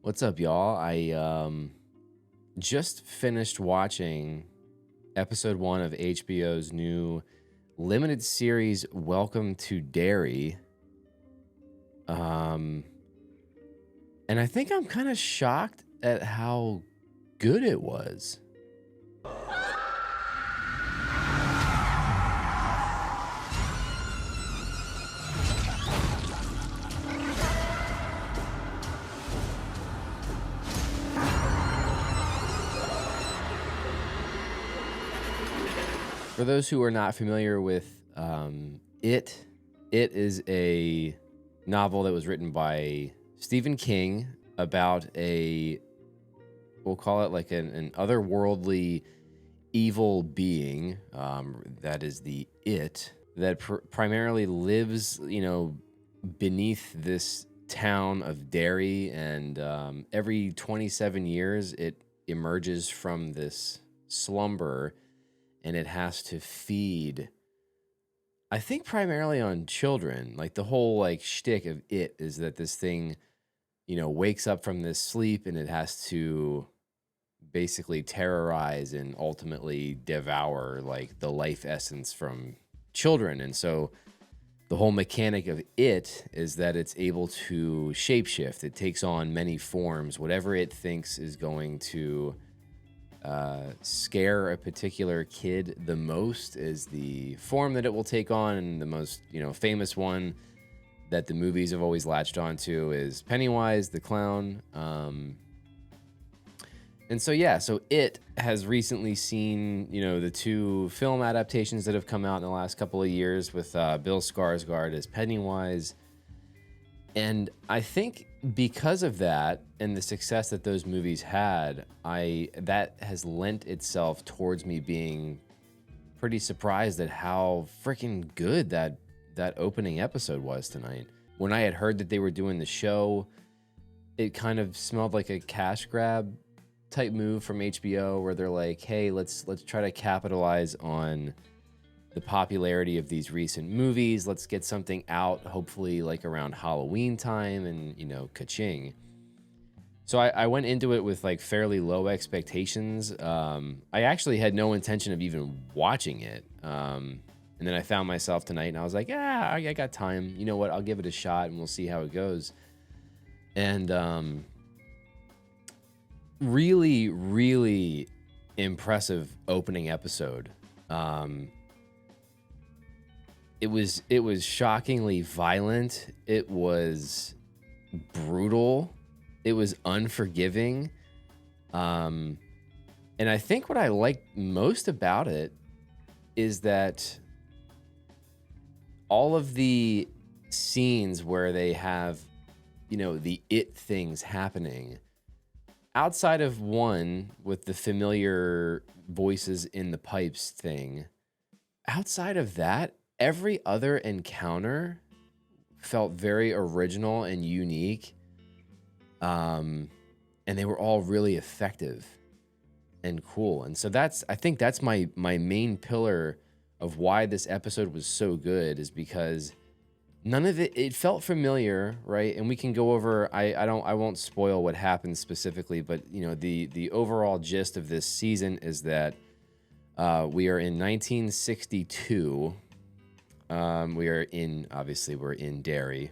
What's up, y'all? I just finished watching episode 1 of HBO's new limited series Welcome to Derry. Um and I think I'm kind of shocked at how good it was. For those who are not familiar with it is a novel that was written by Stephen King about we'll call it like an otherworldly evil being, that is the it, that primarily lives, beneath this town of Derry, and every 27 years it emerges from this slumber, and it has to feed, I think, primarily on children. Like the whole shtick of it is that this thing, wakes up from this sleep and it has to basically terrorize and ultimately devour like the life essence from children. And so the whole mechanic of it is that it's able to shapeshift. It takes on many forms. Whatever it thinks is going to scare a particular kid the most is the form that it will take on. And the most famous one that the movies have always latched onto is Pennywise the clown. And so it has recently seen the two film adaptations that have come out in the last couple of years with Bill Skarsgård as Pennywise. And I think because of that and the success that those movies had, that has lent itself towards me being pretty surprised at how freaking good that opening episode was tonight. When I had heard that they were doing the show, it kind of smelled like a cash grab type move from HBO, where they're like, hey, let's try to capitalize on the popularity of these recent movies. Let's get something out, hopefully like around Halloween time, and ka-ching. So I went into it with like fairly low expectations. I actually had no intention of even watching it. And then I found myself tonight and I was like, I got time. You know what? I'll give it a shot and we'll see how it goes. And really, really impressive opening episode. It was shockingly violent. It was brutal. It was unforgiving. And I think what I liked most about it is that all of the scenes where they have, the it things happening, outside of one with the familiar voices in the pipes thing, outside of that, every other encounter felt very original and unique. And they were all really effective and cool. And so I think that's my main pillar of why this episode was so good, is because none of it felt familiar, right? And we can go over, I won't spoil what happens specifically, but the overall gist of this season is that we are in 1962. We're in Derry,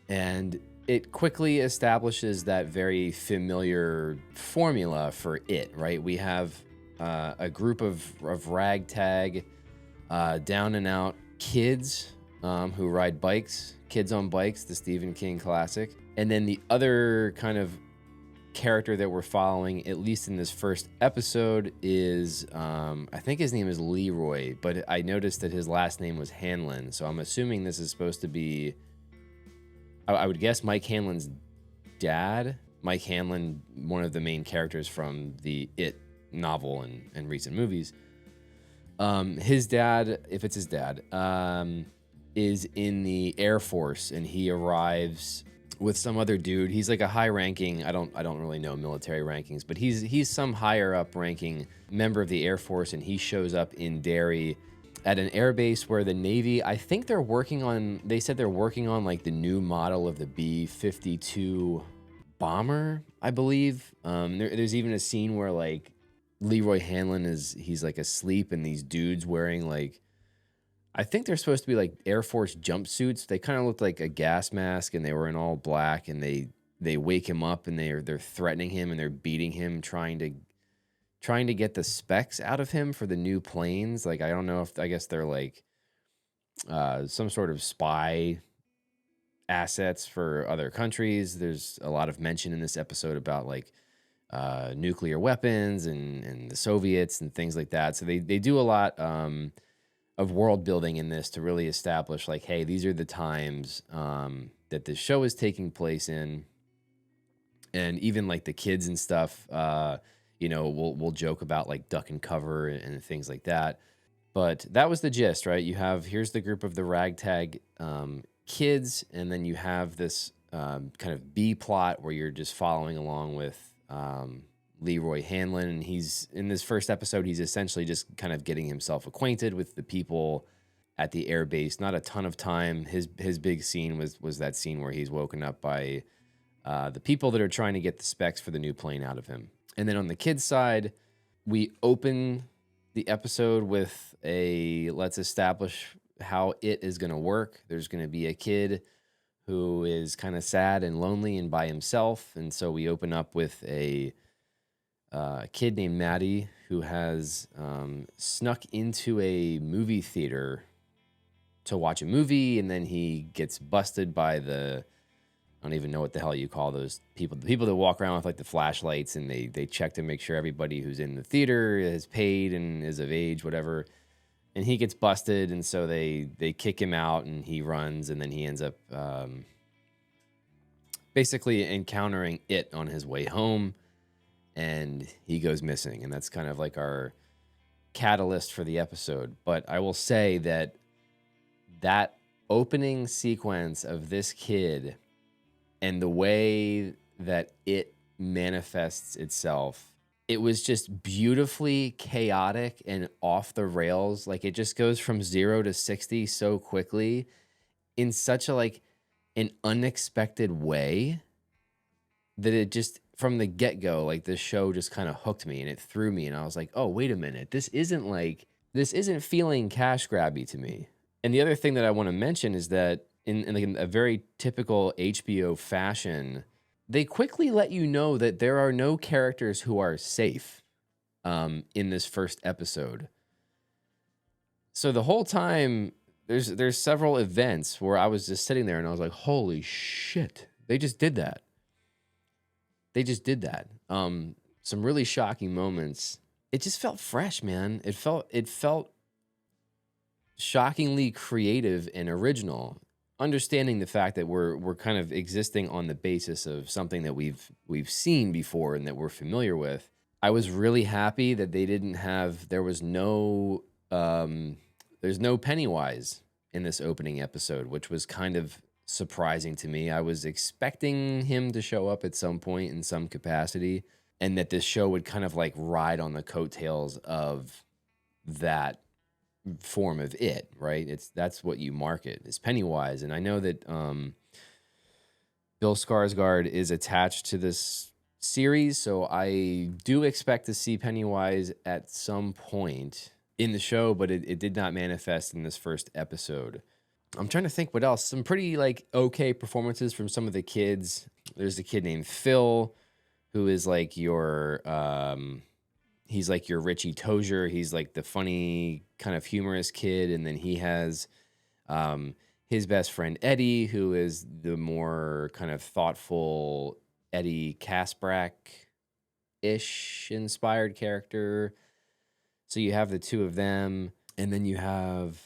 and it quickly establishes that very familiar formula for it, right? We have a group of ragtag, down and out kids who ride bikes, Kids on Bikes, the Stephen King classic. And then the other kind of character that we're following, at least in this first episode, is I think his name is Leroy, but I noticed that his last name was Hanlon, so I'm assuming this is supposed to be, I would guess, Mike Hanlon's dad. Mike Hanlon, one of the main characters from the It novel and recent movies. His dad, if it's his dad, is in the Air Force, and he arrives with some other dude. He's like a high-ranking, I don't really know military rankings, but he's some higher up ranking member of the Air Force, and he shows up in Derry at an air base where the Navy, I think they said they're working on like the new model of the B-52 bomber, I believe. There's even a scene where like Leroy Hanlon he's like asleep, and these dudes wearing like, I think they're supposed to be like Air Force jumpsuits. They kind of looked like a gas mask, and they were in all black, and they wake him up, and they're threatening him, and they're beating him, trying to get the specs out of him for the new planes. Like, I don't know if, I guess they're like some sort of spy assets for other countries. There's a lot of mention in this episode about like nuclear weapons and the Soviets and things like that. So they do a lot of world building in this to really establish like, hey, these are the times that this show is taking place in. And even like the kids and stuff, we'll joke about like duck and cover and things like that. But that was the gist, right? Here's the group of the ragtag kids, and then you have this kind of B plot where you're just following along with Leroy Hanlon. And he's in this first episode, he's essentially just kind of getting himself acquainted with the people at the air base. Not a ton of time. His big scene was that scene where he's woken up by the people that are trying to get the specs for the new plane out of him. And then on the kids' side, we open the episode with let's establish how it is going to work. There's going to be a kid who is kind of sad and lonely and by himself. And so we open up with a kid named Maddie who has snuck into a movie theater to watch a movie. And then he gets busted by I don't even know what the hell you call those people. The people that walk around with like the flashlights, and they check to make sure everybody who's in the theater is paid and is of age, whatever. And he gets busted, and so they kick him out, and he runs, and then he ends up basically encountering it on his way home, and he goes missing. And that's kind of like our catalyst for the episode. But I will say that opening sequence of this kid and the way that it manifests itself, it was just beautifully chaotic and off the rails. Like, it just goes from 0 to 60 so quickly in such an unexpected way that it just, from the get-go, like, this show just kind of hooked me, and it threw me, and I was like, oh, wait a minute. This isn't feeling cash grabby to me. And the other thing that I want to mention is that in a very typical HBO fashion, they quickly let you know that there are no characters who are safe in this first episode. So the whole time, there's several events where I was just sitting there and I was like, holy shit, they just did that. Some really shocking moments. It just felt fresh, man. It felt shockingly creative and original. Understanding the fact that we're kind of existing on the basis of something that we've seen before and that we're familiar with. I was really happy that there's no Pennywise in this opening episode, which was kind of surprising to me. I was expecting him to show up at some point in some capacity, and that this show would kind of like ride on the coattails of that form of it, right? That's what you market, is Pennywise. And I know that Bill Skarsgård is attached to this series, so I do expect to see Pennywise at some point in the show, but it did not manifest in this first episode. I'm trying to think what else. Some pretty okay performances from some of the kids. There's a kid named Phil who is like your he's like your Richie Tozier. He's like the funny, kind of humorous kid. And then he has his best friend, Eddie, who is the more kind of thoughtful Eddie Kasprak-ish inspired character. So you have the two of them. And then you have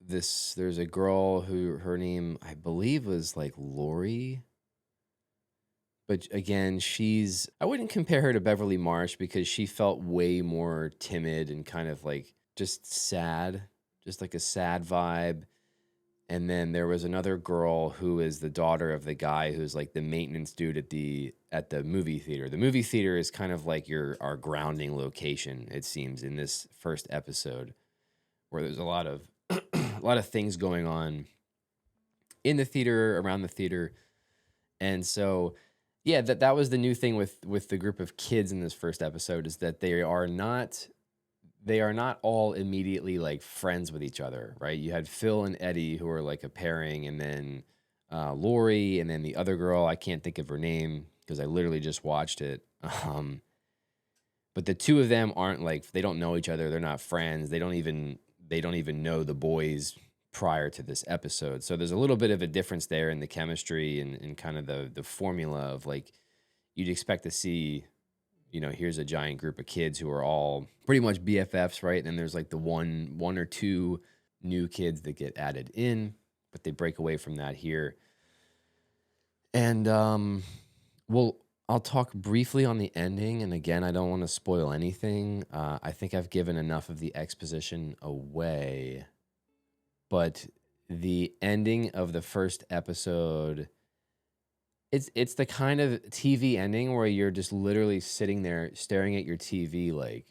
there's a girl who her name, I believe, was like Lori. But again, I wouldn't compare her to Beverly Marsh because she felt way more timid and kind of like just sad, just like a sad vibe. And then there was another girl who is the daughter of the guy who's like the maintenance dude at the movie theater. The movie theater is kind of like our grounding location, it seems, in this first episode, where there's a lot of things going on in the theater, around the theater. And so Yeah, that was the new thing with the group of kids in this first episode, is that they are not all immediately like friends with each other, right? You had Phil and Eddie, who are like a pairing, and then Lori, and then the other girl, I can't think of her name because I literally just watched it. But the two of them aren't like, they don't know each other. They're not friends. They don't even know the boys prior to this episode. So there's a little bit of a difference there in the chemistry and kind of the formula of like, you'd expect to see, here's a giant group of kids who are all pretty much BFFs, right? And then there's like the one or two new kids that get added in, but they break away from that here. And well, I'll talk briefly on the ending. And again, I don't want to spoil anything. I think I've given enough of the exposition away. But the ending of the first episode, it's the kind of TV ending where you're just literally sitting there staring at your TV like,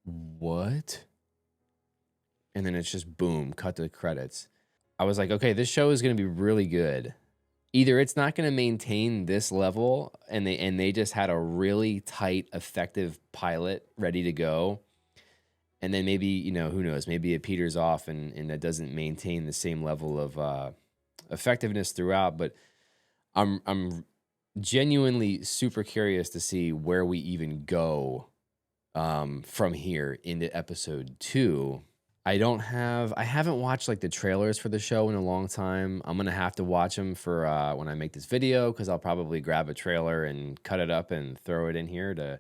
what? And then it's just boom, cut to the credits. I was like, okay, this show is going to be really good. Either it's not going to maintain this level, and they just had a really tight, effective pilot ready to go, and then maybe, who knows, maybe it peters off and it doesn't maintain the same level of effectiveness throughout. But I'm genuinely super curious to see where we even go from here into episode 2. I haven't watched like the trailers for the show in a long time. I'm gonna have to watch them for when I make this video, because I'll probably grab a trailer and cut it up and throw it in here to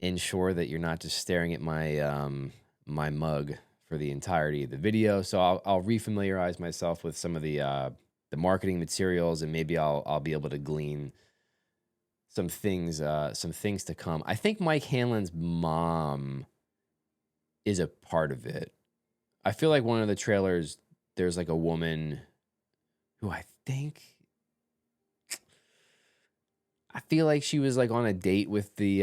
ensure that you're not just staring at my mug for the entirety of the video. So I'll refamiliarize myself with some of the marketing materials, and maybe I'll be able to glean some things to come. I think Mike Hanlon's mom is a part of it. I feel like one of the trailers, there's like a woman who I feel like she was like on a date with the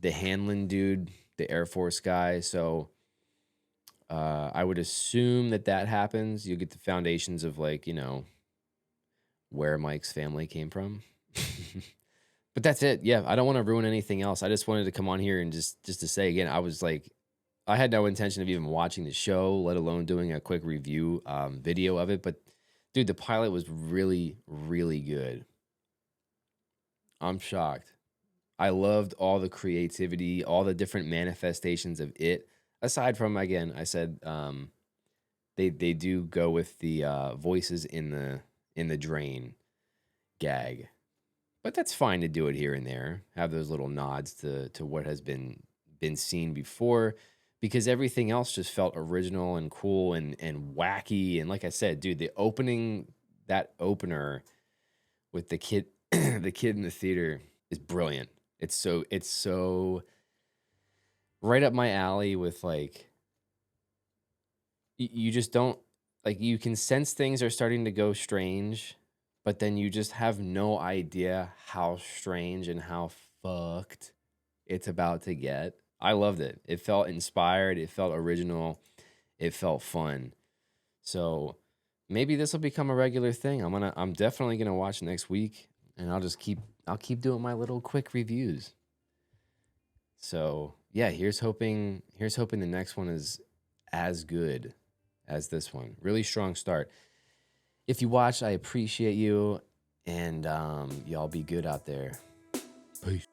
Hanlon dude, the Air Force guy. So I would assume that happens. You get the foundations of like, where Mike's family came from. But that's it. Yeah, I don't want to ruin anything else. I just wanted to come on here and just to say again, I was like, I had no intention of even watching the show, let alone doing a quick review video of it. But dude, the pilot was really, really good. I'm shocked. I loved all the creativity, all the different manifestations of it. Aside from, again, I said they do go with the voices in the drain gag, but that's fine to do it here and there. Have those little nods to what has been seen before, because everything else just felt original and cool and wacky. And like I said, dude, that opener with the kid the kid in the theater is brilliant. It's so right up my alley with like, you just don't, like, you can sense things are starting to go strange, but then you just have no idea how strange and how fucked it's about to get. I loved it. It felt inspired. It felt original. It felt fun. So maybe this will become a regular thing. I'm definitely gonna watch next week, and I'll keep doing my little quick reviews. So yeah, here's hoping the next one is as good as this one. Really strong start. If you watched, I appreciate you, and y'all be good out there. Peace.